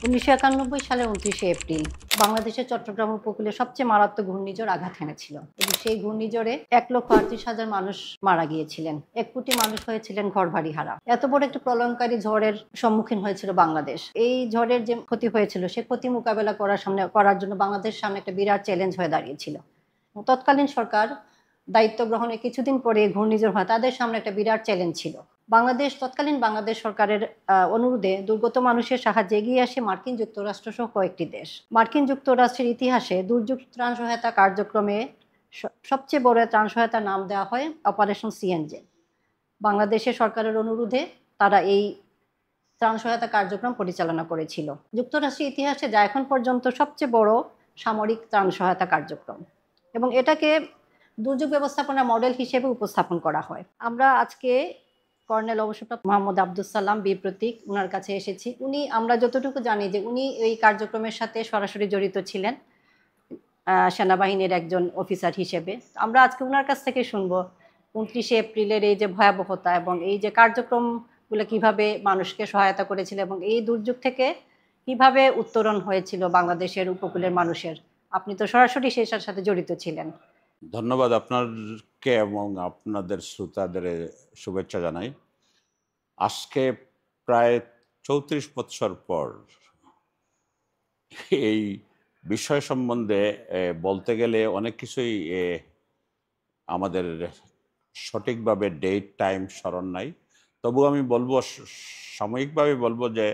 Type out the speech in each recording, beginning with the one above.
১৯৯১ সালের ২৯শে এপ্রিল বাংলাদেশের চট্টগ্রাম উপকূলে সবচেয়ে মারাত্মক ঘূর্ণিঝড় আঘাত হেনেছিল এবং সেই ঘূর্ণিঝড়ে ১,৩৮,০০০ মানুষ মারা গিয়েছিলেন। ১ কোটি মানুষ হয়েছিলেন ঘরবাড়িহারা। এত বড় একটি প্রলয়ঙ্কারী ঝড়ের সম্মুখীন হয়েছিল বাংলাদেশ। এই ঝড়ের যে ক্ষতি হয়েছিল সে ক্ষতি মোকাবেলা করার জন্য বাংলাদেশের সামনে একটা বিরাট চ্যালেঞ্জ হয়ে দাঁড়িয়েছিল। তৎকালীন সরকার দায়িত্ব গ্রহণের কিছুদিন পরে ঘূর্ণিঝড় হয় তাদের সামনে একটা বিরাট চ্যালেঞ্জ ছিল। তৎকালীন বাংলাদেশ সরকারের অনুরোধে দুর্গত মানুষের সাহায্যে এগিয়ে আসে মার্কিন যুক্তরাষ্ট্র সহ কয়েকটি দেশ। মার্কিন যুক্তরাষ্ট্রের ইতিহাসে দুর্যোগ ত্রাণ সহায়তা কার্যক্রমে সবচেয়ে বড় ত্রাণ সহায়তার নাম দেওয়া হয় অপারেশন সিএনজে। বাংলাদেশের সরকারের অনুরোধে তারা এই ত্রাণ সহায়তা কার্যক্রম পরিচালনা করেছিল। যুক্তরাষ্ট্রের ইতিহাসে যা এখন পর্যন্ত সবচেয়ে বড় সামরিক ত্রাণ সহায়তা কার্যক্রম, এবং এটাকে দুর্যোগ ব্যবস্থাপনার মডেল হিসেবে উপস্থাপন করা হয়। আমরা আজকে কর্নেল অবসরপ্রাপ্ত মোহাম্মদ আব্দুস সালাম বীর প্রতীক ওনার কাছে এসেছি। আমরা যতটুকু জানি যে উনি এই কার্যক্রমের সাথে সরাসরি জড়িত ছিলেন সেনাবাহিনীর একজন অফিসার হিসেবে। আমরা আজকে ওনার কাছ থেকে শুনবো ২৯শে এপ্রিলের এই যে ভয়াবহতা এবং এই যে কার্যক্রমগুলো কিভাবে মানুষকে সহায়তা করেছিল এবং এই দুর্যোগ থেকে কিভাবে উত্তরণ হয়েছিল বাংলাদেশের উপকূলের মানুষের। আপনি তো সরাসরি সেটার সাথে জড়িত ছিলেন। ধন্যবাদ আপনাকে এবং আপনাদের শ্রোতাদের শুভেচ্ছা জানাই। আজকে প্রায় ৩৪ বছর পর এই বিষয় সম্বন্ধে বলতে গেলে অনেক কিছুই আমাদের সঠিকভাবে ডেট টাইম স্মরণ নাই। তবু আমি বলবো, সাময়িকভাবে বলবো যে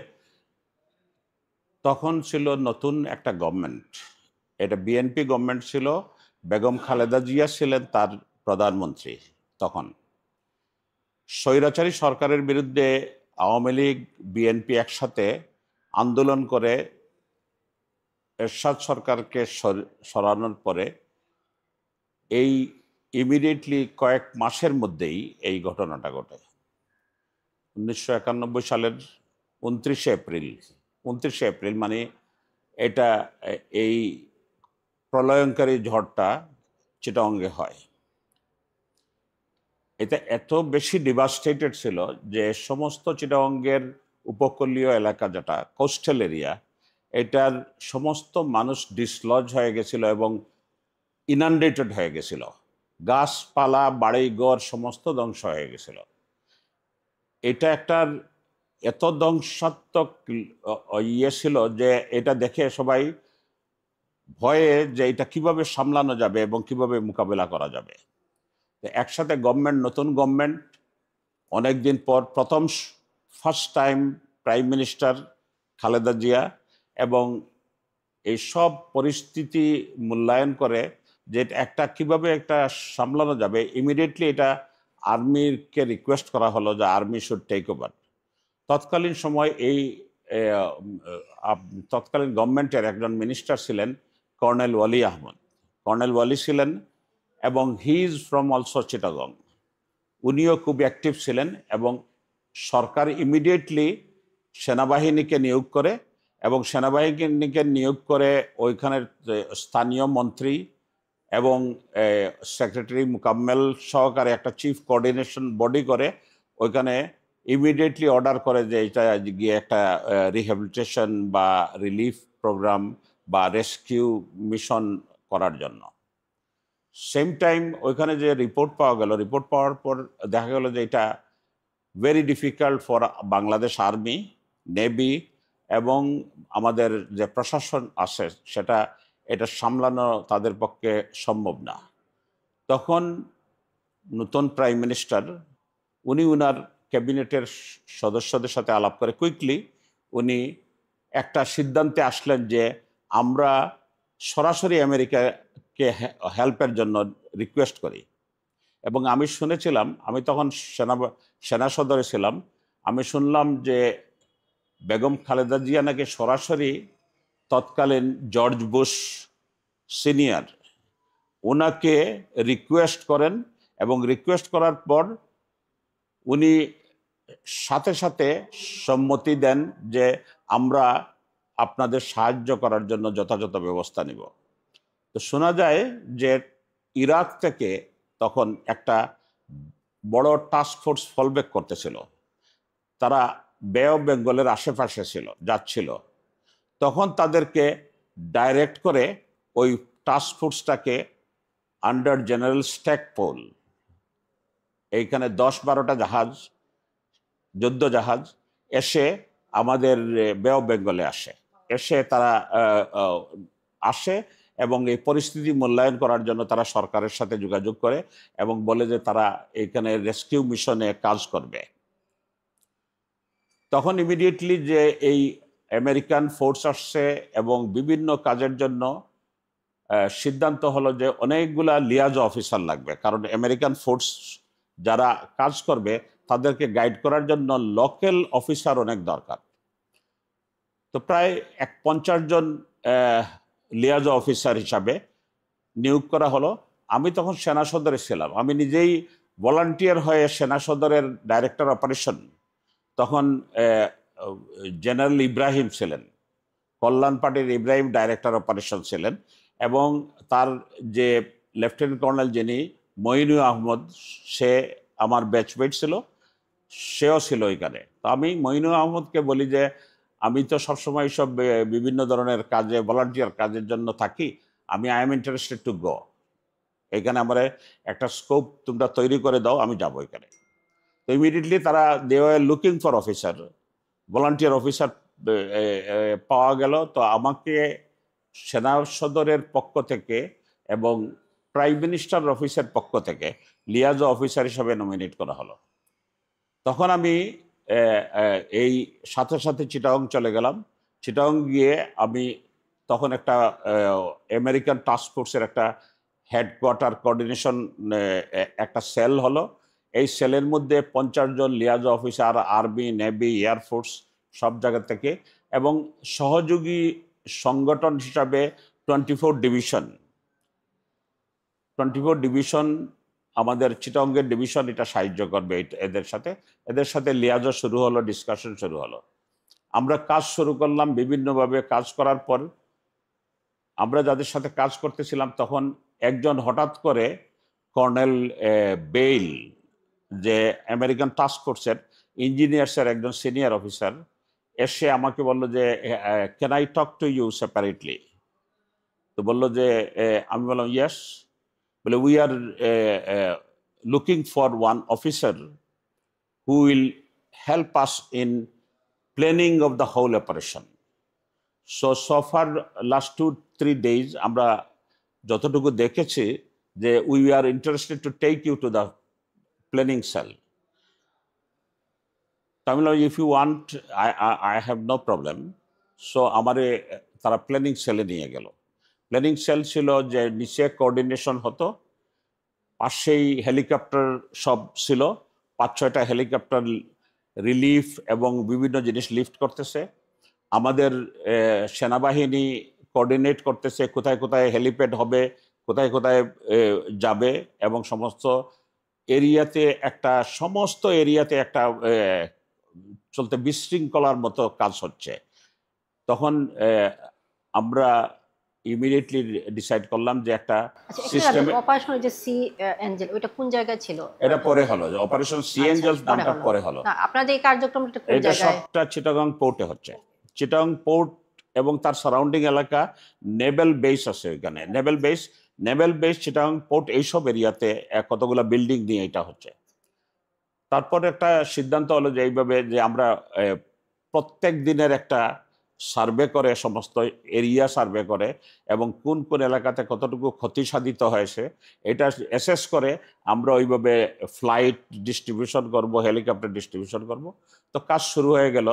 তখন ছিল নতুন একটা গভর্নমেন্ট। এটা বিএনপি গভর্নমেন্ট ছিল। বেগম খালেদা জিয়া ছিলেন তার প্রধানমন্ত্রী। তখন স্বৈরাচারী সরকারের বিরুদ্ধে আওয়ামী লীগ বিএনপি একসাথে আন্দোলন করে এরশাদ সরকারকে সরানোর পরে এই ইমিডিয়েটলি কয়েক মাসের মধ্যেই এই ঘটনাটা ঘটে। ১৯৯১ সালের ২৯শে এপ্রিল মানে এটা এই প্রলয়ঙ্কারী ঝড়টা চিটাগংয়ে হয়। এটা এত বেশি ডিভাস্টেটেড ছিল যে সমস্ত চিটাগংয়ের উপকূলীয় এলাকা, যেটা কোস্টাল এরিয়া, এটার সমস্ত মানুষ ডিসলজ হয়ে গেছিল এবং ইনান্ডেটেড হয়ে গেছিল। গাছপালা, বাড়িঘর সমস্ত ধ্বংস হয়ে গেছিল। এটা একটার এত ধ্বংসাত্মক ইয়ে ছিল যে এটা দেখে সবাই ভয়ে যে এটা কিভাবে সামলানো যাবে এবং কিভাবে মোকাবেলা করা যাবে। একসাথে নতুন গভর্নমেন্ট, অনেকদিন পর first time prime minister Khaleda Zia, এবং এই সব পরিস্থিতি মূল্যায়ন করে যে কিভাবে একটা সামলানো যাবে। ইমিডিয়েটলি এটা আর্মিকে রিকোয়েস্ট করা হলো যে আর্মি শুড টেক ওভার। তৎকালীন সময় তৎকালীন গভর্নমেন্টের একজন মিনিস্টার ছিলেন কর্নেল ওয়ালি আহমদ। কর্নেল ওয়ালি ছিলেন এবং he is from also Chittagong. উনিও খুব অ্যাক্টিভ ছিলেন এবং সরকার ইমিডিয়েটলি সেনাবাহিনীকে নিয়োগ করে, এবং সেনাবাহিনীকে নিয়োগ করে ওইখানের স্থানীয় মন্ত্রী এবং সেক্রেটারি মুকাম্মেল সহকারে একটা চিফ কোঅর্ডিনেশন বডি করে ওইখানে ইমিডিয়েটলি অর্ডার করে যে এটা গিয়ে একটা রিহ্যাবিলিটেশন বা রিলিফ প্রোগ্রাম বা রেস্কিউ মিশন করার জন্য। সেম টাইম ওইখানে যে রিপোর্ট পাওয়ার পর দেখা গেল যে এটা very difficult for Bangladesh army, navy এবং আমাদের যে প্রশাসন আছে এটা সামলানো তাদের পক্ষে সম্ভব না। তখন নতুন প্রাইম মিনিস্টার উনি উনার ক্যাবিনেটের সদস্যদের সাথে আলাপ করে কুইকলি উনি একটা সিদ্ধান্তে আসলেন যে আমরা সরাসরি আমেরিকাকে হেল্পের জন্য রিকোয়েস্ট করি। এবং আমি শুনেছিলাম, আমি তখন সেনা সদরে ছিলাম, আমি শুনলাম যে বেগম খালেদা জিয়া নাকি সরাসরি তৎকালীন জর্জ বুশ সিনিয়র ওনাকে রিকোয়েস্ট করেন, এবং রিকোয়েস্ট করার পর উনি সাথে সাথে সম্মতি দেন যে আমরা আপনাদের সাহায্য করার জন্য যথাযথ ব্যবস্থা নিব। তো শোনা যায় যে ইরাক থেকে তখন একটা বড় টাস্ক ফোর্স ফলব্যাক করতেছিল। তারা বে অফ বেঙ্গলের আশেপাশে যাচ্ছিল। তখন তাদেরকে ডাইরেক্ট করে ওই টাস্ক ফোর্সটাকে আন্ডার জেনারেল স্ট্যাকপোল, এইখানে 10-12টা জাহাজ, যুদ্ধ জাহাজ এসে আমাদের বে অফ বেঙ্গলে এসে তারা আসে এবং এই পরিস্থিতি মূল্যায়ন করার জন্য তারা সরকারের সাথে যোগাযোগ করে এবং বলে যে তারা এখানে রেস্কিউ মিশনে কাজ করবে। তখন ইমিডিয়েটলি যে এই আমেরিকান ফোর্স আসছে এবং বিভিন্ন কাজের জন্য সিদ্ধান্ত হলো যে অনেকগুলা লিয়াজো অফিসার লাগবে, কারণ আমেরিকান ফোর্স যারা কাজ করবে তাদেরকে গাইড করার জন্য লোকাল অফিসার অনেক দরকার। তো প্রায় 50 জন লিয়াজো অফিসার হিসাবে নিয়োগ করা হলো। আমি তখন সেনা সদরে ছিলাম, আমি নিজেই ভলান্টিয়ার হয়ে সেনা সদরের ডাইরেক্টর অপারেশন, তখন জেনারেল ইব্রাহিম ছিলেন, কল্যাণ পার্টির ইব্রাহিম ডাইরেক্টর অপারেশন ছিলেন, এবং তার যে লেফটেন্যান্ট কর্নেল যিনি মঈনুল আহমদ, সে আমার ব্যাচমেট ছিল, সেও ছিল ওইখানে। তো আমি মঈনুল আহমদকে বলি যে আমি তো সবসময় সব বিভিন্ন ধরনের কাজে ভলান্টিয়ার কাজের জন্য থাকি, I am interested to go, এখানে আমার একটা স্কোপ তোমরা তৈরি করে দাও, আমি যাবো এখানে। তো ইমিডিয়েটলি তারা they were looking for officer, volunteer officer পাওয়া গেল। তো আমাকে সেনা সদরের পক্ষ থেকে এবং প্রাইম মিনিস্টার অফিসের পক্ষ থেকে লিয়াজো অফিসার হিসাবে নমিনেট করা হলো। তখন আমি এই সাথে সাথে চিটাগং চলে গেলাম। চিটাগং গিয়ে আমি তখন একটা আমেরিকান টাস্ক ফোর্সের একটা হেডকোয়ার্টার কোঅর্ডিনেশন একটা সেল হলো। এই সেলের মধ্যে 50 জন liaison officer, army, navy, air force সব জায়গা থেকে, এবং সহযোগী সংগঠন হিসাবে 24 ডিভিশন আমাদের চিটাগংয়ের ডিভিশন এটা সাহায্য করবে এদের সাথে লিয়াজো শুরু হলো, ডিসকাশন শুরু হলো। আমরা কাজ শুরু করলাম। বিভিন্নভাবে কাজ করার পর আমরা যাদের সাথে কাজ করতেছিলাম তখন একজন হঠাৎ করে কর্নেল বেইল, যে আমেরিকান টাস্ক ফোর্সের ইঞ্জিনিয়ার্সের একজন সিনিয়র অফিসার, এসে আমাকে বললো যে can I talk to you separately. তো বললো যে আমি বললাম ইয়েস। বলে we are looking for one officer who will help us in planning of the whole operation. So far last 2-3 days আমরা যতটুকু দেখেছি যে we are interested to take you to the planning cell. Tamil, if you want I have no problem. So আমারে তারা planning সেলে নিয়ে গেল। Planning sell ছিল যে নিচে কোঅর্ডিনেশন হতো, পাশেই হেলিকপ্টার সব ছিল, 5-6টা হেলিকপ্টার রিলিফ এবং বিভিন্ন জিনিস লিফট করতেছে। আমাদের সেনাবাহিনী কোঅর্ডিনেট করতেছে কোথায় কোথায় হেলিপ্যাড হবে, কোথায় কোথায় যাবে, এবং সমস্ত এরিয়াতে একটা চলতে বিশৃঙ্খলার মতো কাজ হচ্ছে। তখন আমরা ইমিডিয়েটলি ডিসাইড করলাম যে একটা সিস্টেম। অপারেশন যে সি এঞ্জেল, ওইটা কোন জায়গায় ছিল? এটা পরে হলো, যে অপারেশন সি এঞ্জেলস নামটা পরে হলো। না, আপনাদের এই কার্যক্রমটা কোন এটা জায়গায়? সবটা চিটাগং পোর্টে হচ্ছে। চিটাগং পোর্ট এবং তার সারাউন্ডিং এলাকা, নেভেল বেস আছে ওইখানে, নেভেল বেস চিটাগং পোর্ট, এইসব এরিয়াতে কতগুলো বিল্ডিং নিয়ে এটা হচ্ছে। তারপরে একটা সিদ্ধান্ত হলো যে এইভাবে যে আমরা প্রত্যেক দিনের একটা সার্ভে করে, সমস্ত এরিয়া সার্ভে করে, এবং কোন কোন এলাকাতে কতটুকু ক্ষতি সাধিত হয়েছে এটা অ্যাসেস করে আমরা ওইভাবে ফ্লাইট ডিস্ট্রিবিউশন করব, হেলিকপ্টার ডিস্ট্রিবিউশন করব। তো কাজ শুরু হয়ে গেল।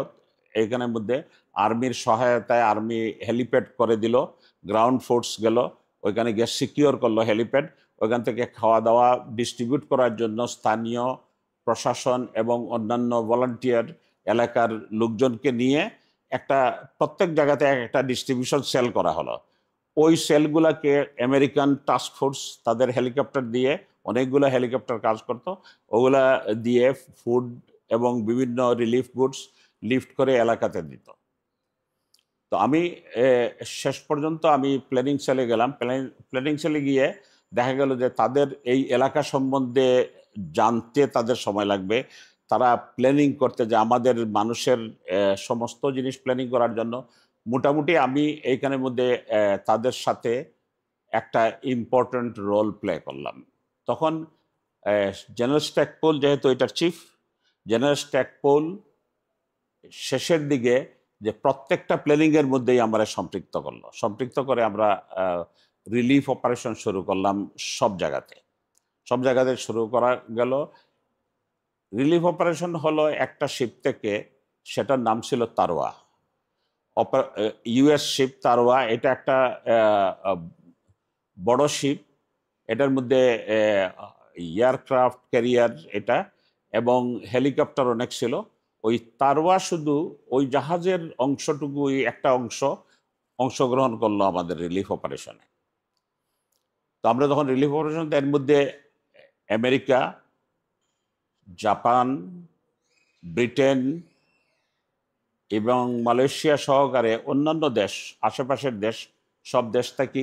এইখানের মধ্যে আর্মির সহায়তায় আর্মি হেলিপ্যাড করে দিল, গ্রাউন্ড ফোর্স গেল ওইখানে গিয়ে সিকিউর করলো হেলিপ্যাড। ওইখান থেকে খাওয়া দাওয়া ডিস্ট্রিবিউট করার জন্য স্থানীয় প্রশাসন এবং অন্যান্য ভলান্টিয়ার এলাকার লোকজনকে নিয়ে একটা প্রত্যেক জায়গাতে একটা ডিস্ট্রিবিউশন সেল করা হলো। ওই সেলগুলোকে আমেরিকান টাস্ক ফোর্স তাদের হেলিকপ্টার দিয়ে, অনেকগুলো হেলিকপ্টার কাজ করতো, ওগুলা দিয়ে ফুড এবং বিভিন্ন রিলিফ গুডস লিফট করে এলাকাতে দিত। তো আমি শেষ পর্যন্ত আমি প্ল্যানিং সেলে গেলাম। প্ল্যানিং সেলে গিয়ে দেখা গেল যে তাদের এই এলাকা সম্বন্ধে জানতে তাদের সময় লাগবে, তারা প্ল্যানিং করতে, যে আমাদের মানুষের সমস্ত জিনিস প্ল্যানিং করার জন্য মোটামুটি আমি এইখানের মধ্যে তাদের সাথে একটা ইম্পর্ট্যান্ট রোল প্লে করলাম। তখন জেনারেল স্ট্যাকপোল যেহেতু এটার চিফ, জেনারেল স্ট্যাকপোল শেষের দিকে যে প্রত্যেকটা প্ল্যানিংয়ের মধ্যেই আমরা সম্পৃক্ত করে আমরা রিলিফ অপারেশন শুরু করলাম সব জায়গাতে শুরু করা গেল। রিলিফ অপারেশন হলো একটা শিপ থেকে, সেটার নাম ছিল তারওয়া, ইউএস শিপ তারওয়া। এটা একটা বড় শিপ, এটার মধ্যে এয়ারক্রাফট ক্যারিয়ার এটা, এবং হেলিকপ্টার অনেক ছিল। ওই তারওয়া শুধু ওই জাহাজের অংশটুকু, একটা অংশগ্রহণ করলো আমাদের রিলিফ অপারেশনে। তো আমরা যখন রিলিফ অপারেশন, এর মধ্যে আমেরিকা, জাপান, ব্রিটেন এবং মালয়েশিয়া সহকারে অন্যান্য দেশ, আশেপাশের দেশ, সব দেশ থেকে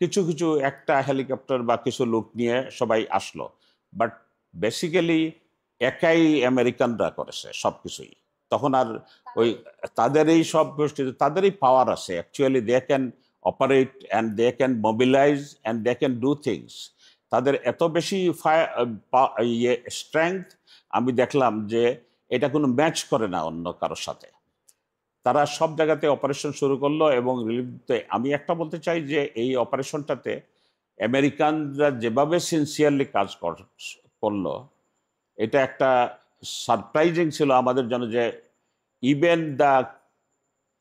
কিছু কিছু একটা হেলিকপ্টার বা কিছু লোক নিয়ে সবাই আসলো। বাট বেসিক্যালি একাই আমেরিকানরা করেছে সব কিছুই। তখন আর ওই তাদেরই সব তাদেরই পাওয়ার আছে, actually they can operate and they can mobilise and they can do things. তাদের এত বেশি স্ট্রেংথ, আমি দেখলাম যে এটা কোনো ম্যাচ করে না অন্য কারোর সাথে। তারা সব জায়গাতে অপারেশন শুরু করলো এবং রিলিফতে আমি একটা বলতে চাই যে এই অপারেশনটাতে আমেরিকানরা যেভাবে সিনসিয়ারলি কাজ করলো, এটা একটা সারপ্রাইজিং ছিল আমাদের জন্য যে even the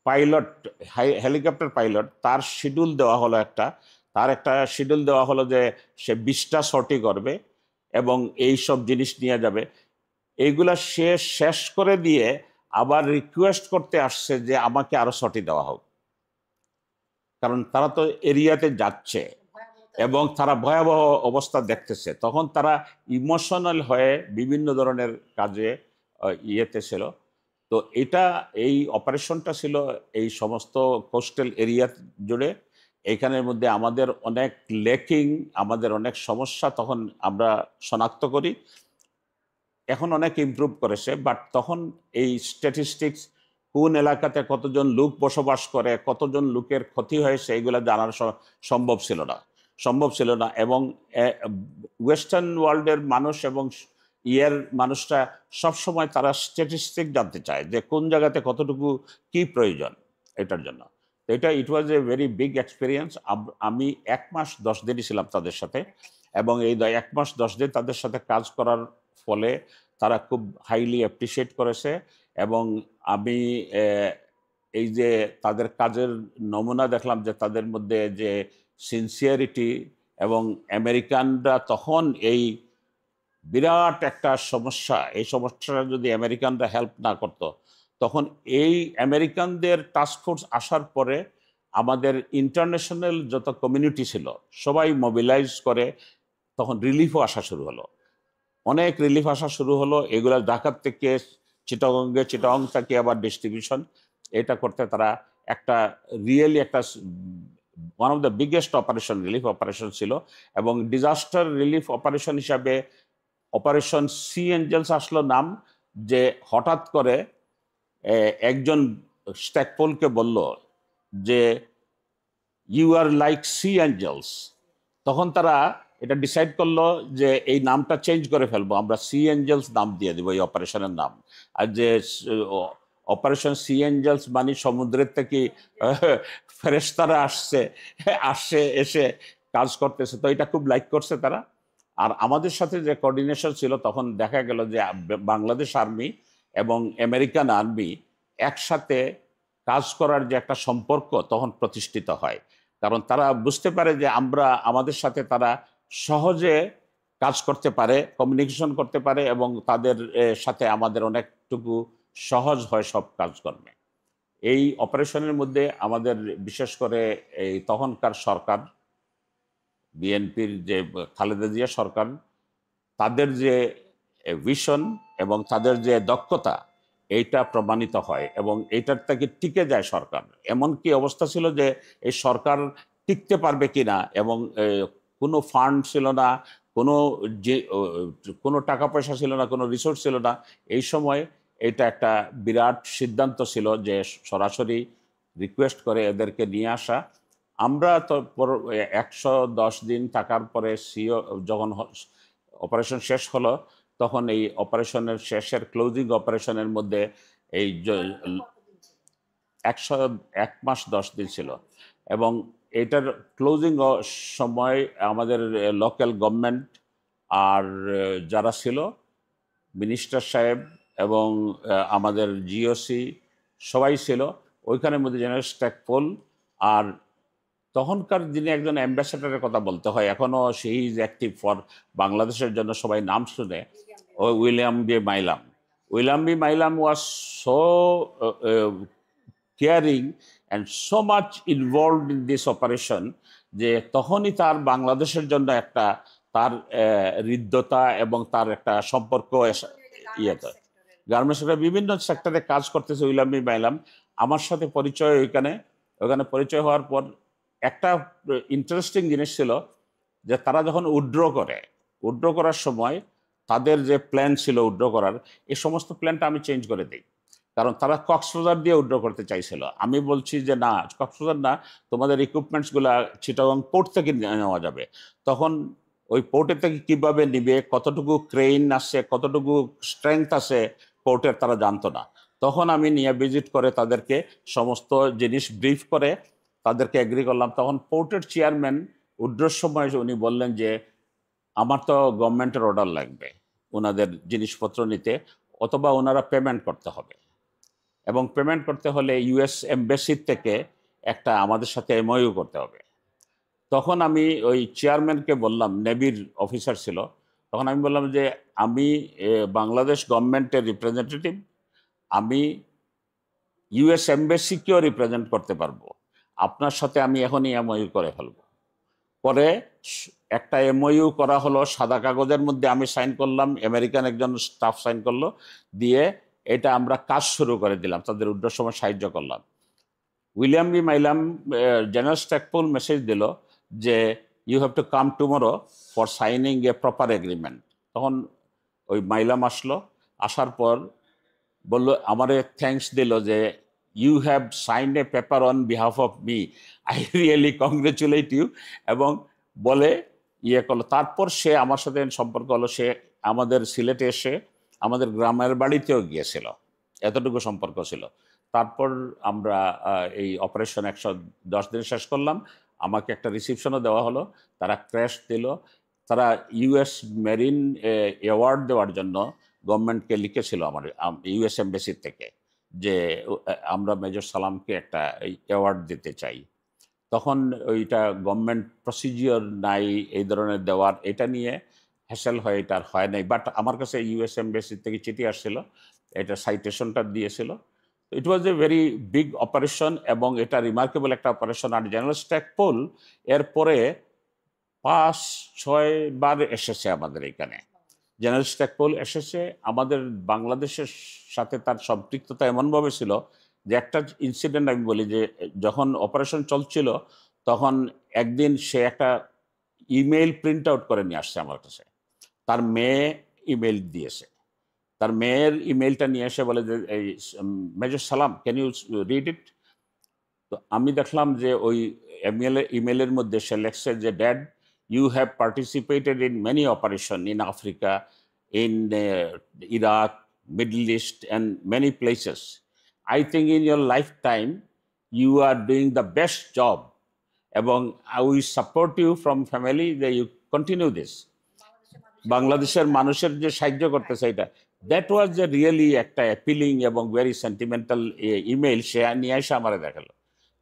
pilot, helicopter pilot, তার শিডিউল দেওয়া হলো যে সে 20টা সর্টি করবে এবং এই সব জিনিস নিয়ে যাবে। এইগুলা সে শেষ করে দিয়ে আবার রিকোয়েস্ট করতে আসছে যে আমাকে আরো সর্টি দেওয়া হোক, কারণ তারা তো এরিয়াতে যাচ্ছে এবং তারা ভয়াবহ অবস্থা দেখতেছে। তখন তারা ইমোশনাল হয়ে বিভিন্ন ধরনের কাজে ইয়েতে ছিল। তো এই অপারেশনটা ছিল এই সমস্ত কোস্টাল এরিয়া জুড়ে। এইখানের মধ্যে আমাদের অনেক লেকিং, আমাদের অনেক সমস্যা তখন আমরা শনাক্ত করি। এখন অনেক ইমপ্রুভ করেছে, বাট তখন এই স্ট্যাটিস্টিক্স, কোন এলাকাতে কতজন লোক বসবাস করে, কতজন লোকের ক্ষতি হয়েছে, এইগুলো জানার সম্ভব ছিল না। এবং ওয়েস্টার্ন ওয়ার্ল্ডের মানুষ এবং মানুষরা সবসময় তারা স্ট্যাটিস্টিক জানতে চায় যে কোন জায়গাতে কতটুকু কি প্রয়োজন এটার জন্য। তো ইট ওয়াজ এ ভেরি বিগ এক্সপিরিয়েন্স। আমি 1 মাস 10 দিনই ছিলাম তাদের সাথে, এবং এই 1 মাস 10 দিন তাদের সাথে কাজ করার ফলে তারা খুব হাইলি অ্যাপ্রিসিয়েট করেছে। এবং আমি এই যে তাদের কাজের নমুনা দেখলাম যে তাদের মধ্যে যে সিনসিয়ারিটি, এবং আমেরিকানরা তখন এই বিরাট একটা সমস্যা, এই সমস্যাটা যদি আমেরিকানরা হেল্প না করত, তখন এই আমেরিকানদের টাস্কফোর্স আসার পরে আমাদের ইন্টারন্যাশনাল যত কমিউনিটি ছিল সবাই মোবিলাইজ করে তখন রিলিফও আসা শুরু হলো, অনেক রিলিফ আসা শুরু হলো। এগুলা ঢাকার থেকে চিটাগং থেকে আবার ডিস্ট্রিবিউশন, এটা করতে তারা একটা রিয়েলি একটা one of the biggest operation, relief operation ছিল। এবং ডিজাস্টার রিলিফ অপারেশন হিসাবে অপারেশন সি এঞ্জেলস আসলো নাম, যে হঠাৎ করে একজন স্ট্যাকপোলকে বলল যে you are like sea angels. তখন তারা এটা ডিসাইড করলো যে এই নামটা চেঞ্জ করে ফেলবো, আমরা সি এঞ্জেলস নাম দিয়ে দেবো এই অপারেশনের নাম। আর যে অপারেশন সি এঞ্জেলস মানে সমুদ্রের থেকে ফেরেশতারা এসে কাজ করতেছে। তো এটা খুব লাইক করছে তারা। আর আমাদের সাথে যে কোঅর্ডিনেশন ছিল, তখন দেখা গেল যে বাংলাদেশ আর্মি এবং আমেরিকান আর্মি একসাথে কাজ করার যে একটা সম্পর্ক তখন প্রতিষ্ঠিত হয়। কারণ তারা বুঝতে পারে যে আমাদের সাথে তারা সহজে কাজ করতে পারে, কমিউনিকেশন করতে পারে, এবং তাদের সাথে আমাদের অনেকটুকু সহজ হয় সব কাজকর্মে। এই অপারেশনের মধ্যে আমাদের বিশেষ করে এই তখনকার সরকার, বিএনপির যে খালেদা জিয়া সরকার, তাদের যে ভিশন এবং তাদের যে দক্ষতা, এইটা প্রমাণিত হয় এবং এইটার থেকে টিকে যায় সরকার। এমনকি অবস্থা ছিল যে এই সরকার টিকতে পারবে কিনা, এবং কোনো ফান্ড ছিল না, কোনো টাকা পয়সা ছিল না, কোনো রিসোর্স ছিল না। এই সময় এটা একটা বিরাট সিদ্ধান্ত ছিল যে সরাসরি রিকোয়েস্ট করে এদেরকে নিয়ে আসা। আমরা তো 110 দিন থাকার পরে সিও যখন অপারেশন শেষ হলো, তখন এই অপারেশনের শেষের ক্লোজিং অপারেশনের মধ্যে এই 101 মাস 10 দিন ছিল। এবং এটার ক্লোজিং সময় আমাদের লোকাল গভর্নমেন্ট আর যারা ছিল, মিনিস্টার সাহেব এবং আমাদের জিওসি সবাই ছিল ওইখানের মধ্যে। জেনারেল স্ট্যাকপোল আর তখনকার দিনে একজন অ্যাম্বাসেডারের কথা বলতে হয়, এখনও সি ইজ অ্যাক্টিভ ফর বাংলাদেশের জন্য সবাই নাম শুনে, ও William B Milam. William B Milam was so caring and so much involved in this operation যে তখনই তার বাংলাদেশের জন্য একটা তার হৃদ্যতা এবং তার একটা সম্পর্ক ইয়েতে গার্মেন্টসের বিভিন্ন সেক্টরে কাজ করতেছে উইলিয়াম বি মাইলাম। আমার সাথে পরিচয় ওখানে পরিচয় হওয়ার পর একটা ইন্টারেস্টিং জিনিস ছিল যে তারা যখন উইথড্র করার সময় তাদের যে প্ল্যান ছিল উইথড্র করার, এই সমস্ত প্ল্যানটা আমি চেঞ্জ করে দিই। কারণ তারা কক্সবাজার দিয়ে উইথড্র করতে চাইছিল। আমি বলছি যে না, কক্সবাজার না, তোমাদের ইকুইপমেন্টসগুলো চিটাগং পোর্ট থেকে নেওয়া যাবে। তখন ওই পোর্টের থেকে কীভাবে নিবে, কতটুকু ক্রেইন আছে, কতটুকু স্ট্রেংথ আছে পোর্টের, তারা জানতো না। তখন আমি নিয়ে ভিজিট করে তাদেরকে সমস্ত জিনিস ব্রিফ করে তাদেরকে এগ্রি করলাম। তখন পোর্টের চেয়ারম্যান উইথড্রর সময় উনি বললেন যে আমার তো গভর্নমেন্টের অর্ডার লাগবে ওনাদের জিনিসপত্র নিতে, অথবা ওনারা পেমেন্ট করতে হবে, এবং পেমেন্ট করতে হলে ইউএস এমবাসির থেকে একটা আমাদের সাথে এমওইউ করতে হবে। তখন আমি ওই চেয়ারম্যানকে বললাম, নেভির অফিসার ছিল, তখন আমি বললাম যে আমি বাংলাদেশ গভর্নমেন্টের রিপ্রেজেন্টেটিভ, আমি ইউএস এমবাসিকেও রিপ্রেজেন্ট করতে পারবো, আপনার সাথে আমি এখনই এমওইউ করে ফেলবো। পরে একটা এমওইউ করা হলো সাদা কাগজের মধ্যে, আমি সাইন করলাম, আমেরিকান একজন স্টাফ সাইন করলো, দিয়ে এটা আমরা কাজ শুরু করে দিলাম, তাদের উদ্দেশ্য সময় সাহায্য করলাম। William B Milam General Stackpole message দিল যে you have to come tomorrow for signing a proper agreement. তখন ওই মাইলাম আসলো, আসার পর বললো, আমারে থ্যাঙ্কস দিল যে you have sign a paper on behalf of me, I really congratulate you, এবং বলে ইয়ে করলো। তারপর সে আমার সাথে সম্পর্ক হলো, সে আমাদের সিলেটে এসে আমাদের গ্রামের বাড়িতেও গিয়েছিল, এতটুকু সম্পর্ক ছিল। তারপর আমরা এই অপারেশন 110 দিন শেষ করলাম। আমাকে একটা রিসিপশনও দেওয়া হলো, তারা ক্র্যাশ দিল। তারা ইউএস মেরিন অ্যাওয়ার্ড দেওয়ার জন্য গভর্নমেন্টকে লিখেছিল আমার ইউএস এমবাসির থেকে, যে আমরা মেজর সালামকে একটা অ্যাওয়ার্ড দিতে চাই। তখন ওইটা গভর্নমেন্ট প্রসিজিওর নাই এই ধরনের দেওয়ার, এটা নিয়ে হ্যাসেল হয়, এটা আর হয় নাই। বাট আমার কাছে ইউএস এমবাসি থেকে চিঠি আসছিল, এটা সাইটেশনটা দিয়েছিল। ইট ওয়াজ এ ভেরি বিগ অপারেশন, এবং এটা রিমার্কেবল একটা অপারেশন। আর জেনারেল স্ট্যাকপোল এরপরে 5-6 বার এসেছে আমাদের এখানে। জেনারেল স্ট্যাকপোল এসেছে, আমাদের বাংলাদেশের সাথে তার সম্পৃক্ততা এমনভাবে ছিল যে একটা ইনসিডেন্ট আমি বলি, যে যখন অপারেশন চলছিল তখন একদিন সে একটা ইমেইল প্রিন্ট আউট করে নিয়ে আসছে আমার কাছে, তার মেয়ে ইমেইল দিয়েছে। তার মেয়ের ইমেইলটা নিয়ে এসে বলে যে এই মেজর সালাম, ক্যান ইউ রিড ইট? তো আমি দেখলাম যে ওই ইমেলের মধ্যে সে লেখছে যে dad, you have participated in many operation in Africa, in Iraq, Middle East and many places. I think in your life time you are doing the best job, এবং we support you from family যে you continue this. বাংলাদেশের মানুষের যে সাহায্য করতেছে, এটা that was যে really একটা অ্যাপিলিং এবং ভেরি সেন্টিমেন্টাল ইমেইল সে নিয়ে এসে আমার দেখালো।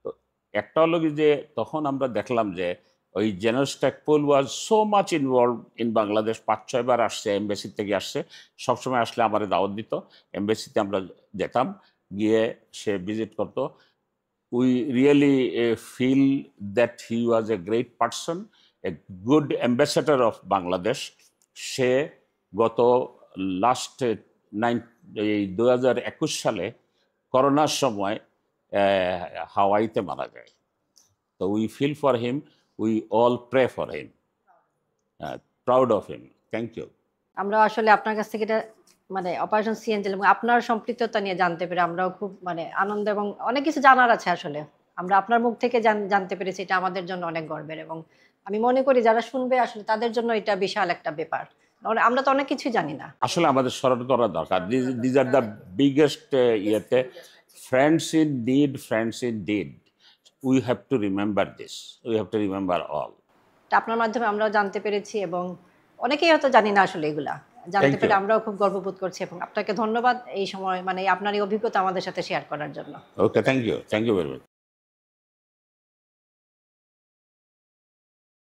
তো একটা হলো কি যে তখন আমরা দেখলাম যে ওই General Stackpole was so much involve in Bangladesh. 5-6 বার আসছে, এমবাসি থেকে আসছে, সবসময় আসলে আমার দাওয়াত দিত, এমবাসিতে আমরা যেতাম, গিয়ে সে ভিজিট করতো। We really feel that he was a great person, a good ambassador of Bangladesh. সে গত লাস্ট 2021 সালে করোনার সময় হাওয়াইতে মারা যায়। তো we feel for him, we all pray for him, proud of him. Thank you. আমরা আসলে আপনার কাছ থেকে এটা মানে অপারেশন সিএনজেল এবং আপনার সম্পৃক্ততা নিয়ে জানতে পেরে আমরাও খুব মানে আনন্দ এবং অনেক কিছু জানার আছে আসলে। আমরা আপনার মুখ থেকে জানতে পেরেছি, এটা আমাদের জন্য অনেক গর্বের এবং আমি মনে করি যারা শুনবে আসলে তাদের জন্য এটা বিশাল একটা ব্যাপার। আমরা তো অনেক কিছুই জানি না। আসলে আমাদের স্মরণ করা দরকার। দিজ আর দ্য বিগেস্ট ইয়েতে friends in deed, friends in deed. We have to remember this, we have to remember all. এটা আপনার মাধ্যমে আমরাও জানতে পেরেছি এবং অনেকেই হয়তো জানি না আসলে এগুলা। জানতে থ্যাংক পেরে ইউ। আমরাও খুব গর্ববোধ করছি এবং আপনাকে ধন্যবাদ এই সময় মানে আপনার এই অভিজ্ঞতা আমাদের সাথে শেয়ার করার জন্য। ওকে, থ্যাংক ইউ ভেরি মাচ।